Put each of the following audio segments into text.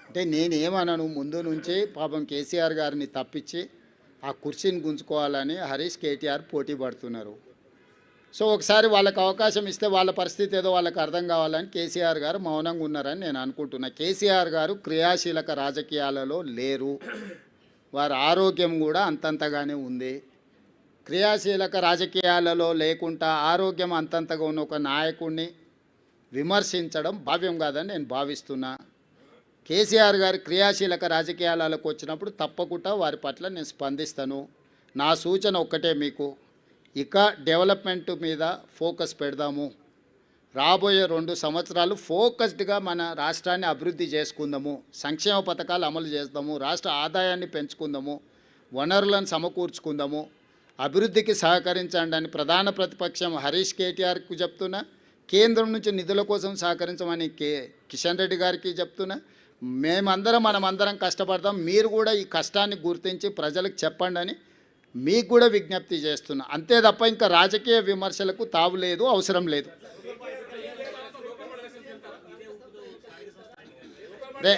అంటే నేనేమన్నాను, ముందు నుంచి పాపం కేసీఆర్ గారిని తప్పించి ఆ కుర్చీని గుంజుకోవాలని హరీష్ కేటీఆర్ పోటీ పడుతున్నారు. సో ఒకసారి వాళ్ళకి అవకాశం ఇస్తే వాళ్ళ పరిస్థితి ఏదో వాళ్ళకి అర్థం కావాలని కేసీఆర్ గారు మౌనంగా ఉన్నారని నేను అనుకుంటున్నా. కేసీఆర్ గారు క్రియాశీలక రాజకీయాలలో లేరు, వారి ఆరోగ్యం కూడా అంతంతగానే ఉంది. క్రియాశీలక రాజకీయాలలో లేకుండా ఆరోగ్యం అంతంతగా ఉన్న ఒక నాయకుడిని విమర్శించడం భావ్యం కాదని నేను భావిస్తున్నా. కేసీఆర్ గారు క్రియాశీలక రాజకీయాలకు వచ్చినప్పుడు తప్పకుండా వారి పట్ల నేను స్పందిస్తాను. నా సూచన ఒక్కటే మీకు, ఇక డెవలప్మెంట్ మీద ఫోకస్ పెడదాము. రాబోయే 2 సంవత్సరాలు ఫోకస్డ్గా మన రాష్ట్రాన్ని అభివృద్ధి చేసుకుందాము, సంక్షేమ పథకాలు అమలు చేద్దాము, రాష్ట్ర ఆదాయాన్ని పెంచుకుందాము, వనరులను సమకూర్చుకుందాము, అభివృద్ధికి సహకరించండి అని ప్రధాన ప్రతిపక్షం హరీష్ కేటీఆర్కి చెప్తున్నా, కేంద్రం నుంచి నిధుల కోసం సహకరించమని కిషన్ రెడ్డి గారికి చెప్తున్నా. మనమందరం కష్టపడతాం, మీరు కూడా ఈ కష్టాన్ని గుర్తించి ప్రజలకు చెప్పండి అని మీకు కూడా విజ్ఞప్తి చేస్తున్నా. అంతే తప్ప ఇంకా రాజకీయ విమర్శలకు తావు లేదు, అవసరం లేదు.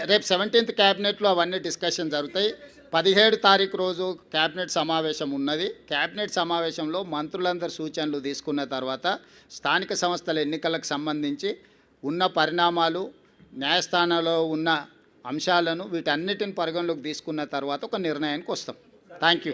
రేపు 17th క్యాబినెట్లో అవన్నీ డిస్కషన్ జరుగుతాయి. 17 తారీఖు రోజు క్యాబినెట్ సమావేశం ఉన్నది. క్యాబినెట్ సమావేశంలో మంత్రులందరూ సూచనలు తీసుకున్న తర్వాత స్థానిక సంస్థల ఎన్నికలకు సంబంధించి ఉన్న పరిణామాలు, న్యాయస్థానంలో ఉన్న అంశాలను వీటన్నిటిని పరిగణలోకి తీసుకున్న తర్వాత ఒక నిర్ణయానికి వస్తాం. Thank you.